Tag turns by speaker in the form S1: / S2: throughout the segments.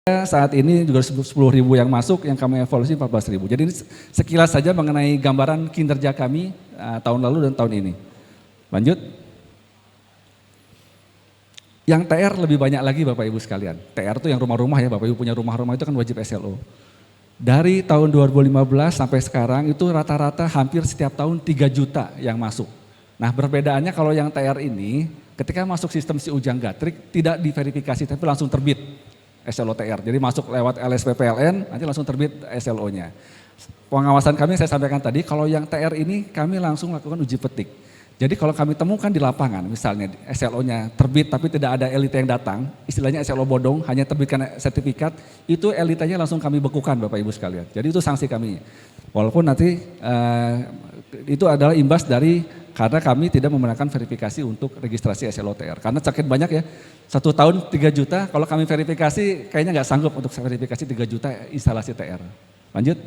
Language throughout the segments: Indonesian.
S1: Saat ini juga 10.000 yang masuk, yang kami evaluasi 14.000. Jadi ini sekilas saja mengenai gambaran kinerja kami tahun lalu dan tahun ini. Lanjut. Yang TR lebih banyak lagi Bapak Ibu sekalian. TR itu yang rumah-rumah ya, Bapak Ibu punya rumah-rumah itu kan wajib SLO. Dari tahun 2015 sampai sekarang itu rata-rata hampir setiap tahun 3 juta yang masuk. Nah perbedaannya kalau yang TR ini ketika masuk sistem si Ujang Gatrik tidak diverifikasi tapi langsung terbit SLO TR. Jadi masuk lewat LSPPLN nanti langsung terbit SLO-nya. Pengawasan kami saya sampaikan tadi kalau yang TR ini kami langsung lakukan uji petik. Jadi kalau kami temukan di lapangan misalnya SLO-nya terbit tapi tidak ada elite yang datang, istilahnya SLO bodong, hanya terbitkan sertifikat, itu elitanya langsung kami bekukan Bapak Ibu sekalian. Jadi itu sanksi kami. Walaupun nanti itu adalah imbas dari karena kami tidak menggunakan verifikasi untuk registrasi SLO TR. Karena sakit banyak ya, 1 tahun 3 juta, kalau kami verifikasi kayaknya nggak sanggup untuk verifikasi 3 juta instalasi TR. Lanjut.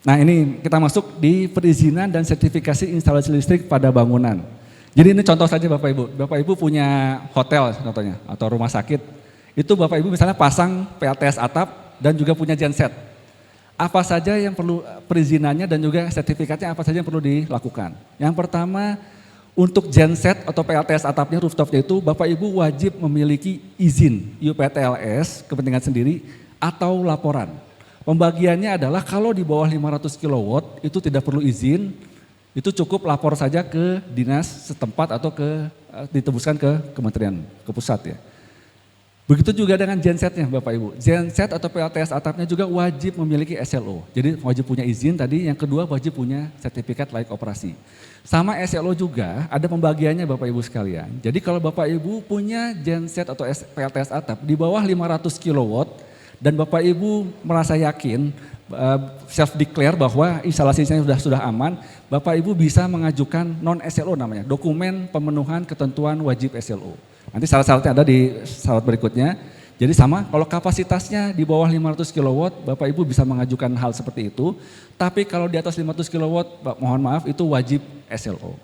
S1: Nah ini kita masuk di perizinan dan sertifikasi instalasi listrik pada bangunan. Jadi ini contoh saja Bapak Ibu. Bapak Ibu punya hotel contohnya atau rumah sakit. Itu Bapak Ibu misalnya pasang PLTS atap dan juga punya genset. Apa saja yang perlu perizinannya dan juga sertifikatnya apa saja yang perlu dilakukan. Yang pertama untuk genset atau PLTS atapnya rooftopnya itu Bapak Ibu wajib memiliki izin UPTLS kepentingan sendiri atau laporan. Pembagiannya adalah kalau di bawah 500 kW itu tidak perlu izin, itu cukup lapor saja ke dinas setempat atau ditembuskan ke kementerian, ke pusat ya. Begitu juga dengan gensetnya Bapak Ibu. Genset atau PLTS atapnya juga wajib memiliki SLO. Jadi wajib punya izin tadi, yang kedua wajib punya sertifikat layak operasi. Sama SLO juga ada pembagiannya Bapak Ibu sekalian. Jadi kalau Bapak Ibu punya genset atau PLTS atap di bawah 500 kW dan Bapak Ibu merasa yakin self declare bahwa instalasinya sudah aman, Bapak Ibu bisa mengajukan non SLO namanya, dokumen pemenuhan ketentuan wajib SLO. Nanti syarat-syaratnya ada di syarat berikutnya. Jadi sama, kalau kapasitasnya di bawah 500 kW, Bapak Ibu bisa mengajukan hal seperti itu. Tapi kalau di atas 500 kW, mohon maaf itu wajib SLO.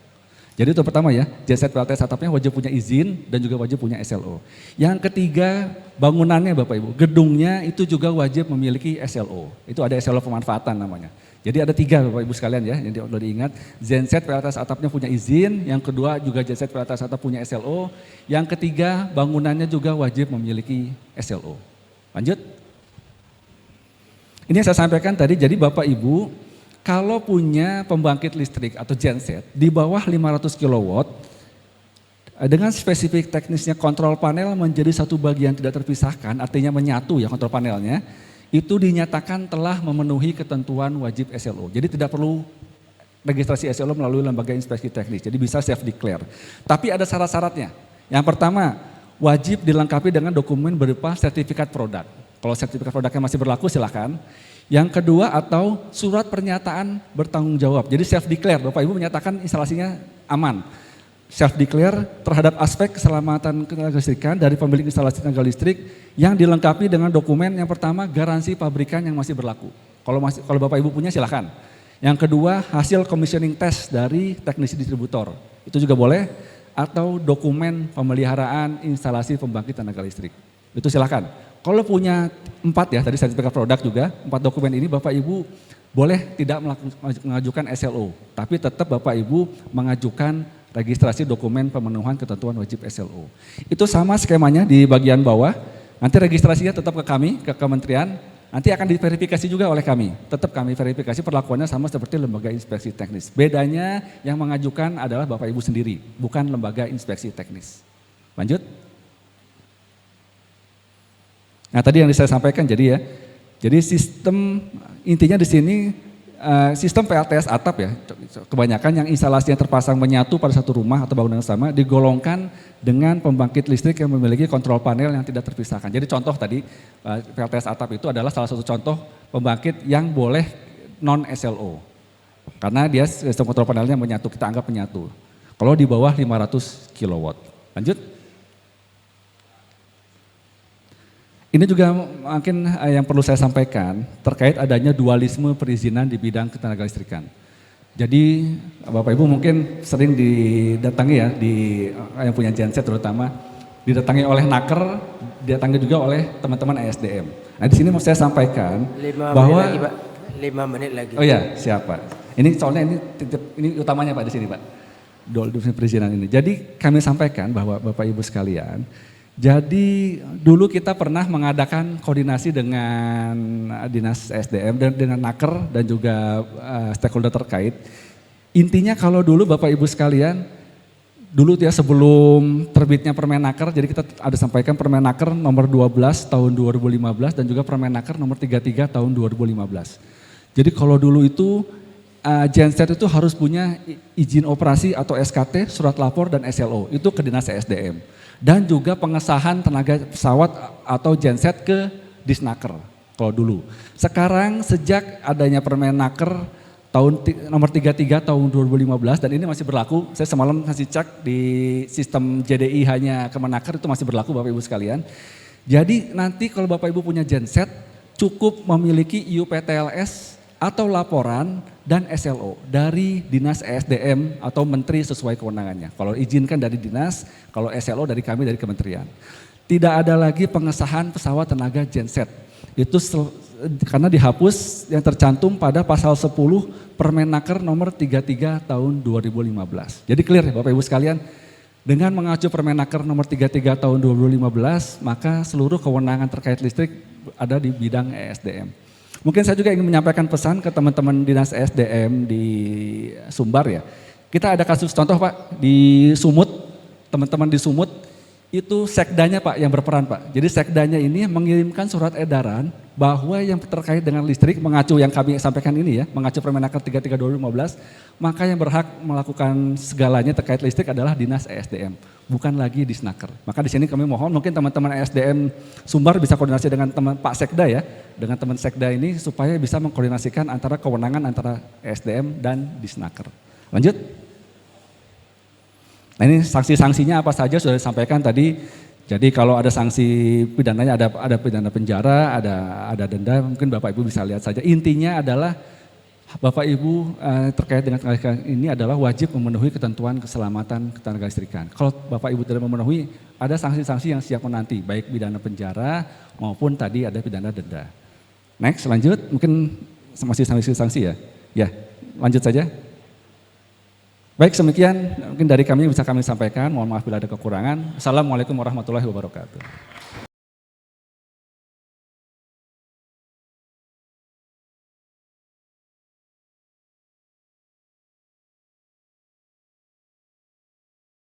S1: Jadi itu pertama ya, genset PLTS atapnya wajib punya izin dan juga wajib punya SLO. Yang ketiga, bangunannya Bapak Ibu, gedungnya itu juga wajib memiliki SLO. Itu ada SLO pemanfaatan namanya. Jadi ada 3 Bapak Ibu sekalian ya, yang perlu diingat. Genset PLTS atapnya punya izin, yang kedua juga genset PLTS atap punya SLO. Yang ketiga, bangunannya juga wajib memiliki SLO. Lanjut. Ini yang saya sampaikan tadi, jadi Bapak Ibu kalau punya pembangkit listrik atau genset di bawah 500 kW dengan spesifik teknisnya kontrol panel menjadi satu bagian tidak terpisahkan, artinya menyatu ya kontrol panelnya, itu dinyatakan telah memenuhi ketentuan wajib SLO. Jadi tidak perlu registrasi SLO melalui lembaga inspeksi teknis, jadi bisa self declare. Tapi ada syarat-syaratnya. Yang pertama, wajib dilengkapi dengan dokumen berupa sertifikat produk. Kalau sertifikat produknya masih berlaku silakan. Yang kedua atau surat pernyataan bertanggung jawab. Jadi self declare, Bapak Ibu menyatakan instalasinya aman. Self declare terhadap aspek keselamatan tenaga listrikan dari pemilik instalasi tenaga listrik yang dilengkapi dengan dokumen yang pertama garansi pabrikan yang masih berlaku. Kalau Bapak Ibu punya silakan. Yang kedua hasil commissioning test dari teknisi distributor. Itu juga boleh atau dokumen pemeliharaan instalasi pembangkit tenaga listrik. Itu silakan. Kalau punya 4 ya, tadi sertifikat produk juga, 4 dokumen ini Bapak Ibu boleh tidak mengajukan SLO, tapi tetap Bapak Ibu mengajukan registrasi dokumen pemenuhan ketentuan wajib SLO. Itu sama skemanya di bagian bawah, nanti registrasinya tetap ke kami, ke kementerian, nanti akan diverifikasi juga oleh kami. Tetap kami verifikasi perlakuannya sama seperti lembaga inspeksi teknis. Bedanya yang mengajukan adalah Bapak Ibu sendiri, bukan lembaga inspeksi teknis. Lanjut. Nah tadi yang saya sampaikan jadi sistem intinya di sini sistem PLTS atap ya, kebanyakan yang instalasinya terpasang menyatu pada satu rumah atau bangunan sama digolongkan dengan pembangkit listrik yang memiliki kontrol panel yang tidak terpisahkan. Jadi contoh tadi PLTS atap itu adalah salah satu contoh pembangkit yang boleh non SLO karena dia sistem kontrol panelnya menyatu, kita anggap menyatu. Kalau di bawah 500 kW. Lanjut. Ini juga mungkin yang perlu saya sampaikan terkait adanya dualisme perizinan di bidang ketenaga listrikan. Jadi Bapak Ibu mungkin sering didatangi ya yang punya genset terutama didatangi oleh Naker, didatangi juga oleh teman-teman ESDM. Nah di sini mau saya sampaikan
S2: 5
S1: bahwa
S2: menit lagi, Pak. 5 menit lagi.
S1: Oh ya, siap Pak. Ini soalnya ini utamanya Pak di sini Pak. Definisi perizinan ini. Jadi kami sampaikan bahwa Bapak Ibu sekalian, jadi dulu kita pernah mengadakan koordinasi dengan Dinas SDM dan dengan Naker dan juga stakeholder terkait. Intinya kalau dulu Bapak Ibu sekalian, dulu ya sebelum terbitnya Permenaker, jadi kita ada sampaikan Permenaker nomor 12 tahun 2015 dan juga Permenaker nomor 33 tahun 2015. Jadi kalau dulu itu genset itu harus punya izin operasi atau SKT, surat lapor dan SLO, itu ke Dinas ESDM. Dan juga pengesahan tenaga pesawat atau genset ke Disnaker kalau dulu. Sekarang sejak adanya Permenaker tahun nomor 33 tahun 2015 dan ini masih berlaku, saya semalam masih cek di sistem JDI hanya Kemenaker itu masih berlaku Bapak Ibu sekalian. Jadi nanti kalau Bapak Ibu punya genset cukup memiliki IUPTLS atau laporan dan SLO dari Dinas ESDM atau Menteri sesuai kewenangannya. Kalau izinkan dari Dinas, kalau SLO dari kami dari Kementerian. Tidak ada lagi pengesahan pesawat tenaga genset. Itu karena dihapus yang tercantum pada pasal 10 Permenaker nomor 33 tahun 2015. Jadi clear ya Bapak Ibu sekalian, dengan mengacu Permenaker nomor 33 tahun 2015, maka seluruh kewenangan terkait listrik ada di bidang ESDM. Mungkin saya juga ingin menyampaikan pesan ke teman-teman Dinas ESDM di Sumbar ya. Kita ada kasus contoh Pak di Sumut, teman-teman di Sumut itu sekdanya Pak yang berperan Pak. Jadi sekdanya ini mengirimkan surat edaran bahwa yang terkait dengan listrik mengacu yang kami sampaikan ini ya, mengacu Permenaker 33 2015, maka yang berhak melakukan segalanya terkait listrik adalah Dinas ESDM, bukan lagi Disnaker. Maka di sini kami mohon mungkin teman-teman ESDM Sumbar bisa koordinasi dengan teman Pak Sekda ya, dengan teman Sekda ini supaya bisa mengkoordinasikan antara kewenangan antara ESDM dan Disnaker. Lanjut. Nah ini sanksi-sanksinya apa saja sudah disampaikan tadi. Jadi kalau ada sanksi pidananya ada pidana penjara, ada denda, mungkin Bapak Ibu bisa lihat saja. Intinya adalah Bapak Ibu terkait dengan tenaga ini adalah wajib memenuhi ketentuan keselamatan ketenaga listrikan. Kalau Bapak Ibu tidak memenuhi, ada sanksi-sanksi yang siap menanti, baik pidana penjara maupun tadi ada pidana denda. Next, lanjut, mungkin masih sanksi-sanksi ya? Ya, lanjut saja. Baik, semikian mungkin dari kami bisa kami sampaikan. Mohon maaf bila ada kekurangan. Assalamualaikum warahmatullahi wabarakatuh.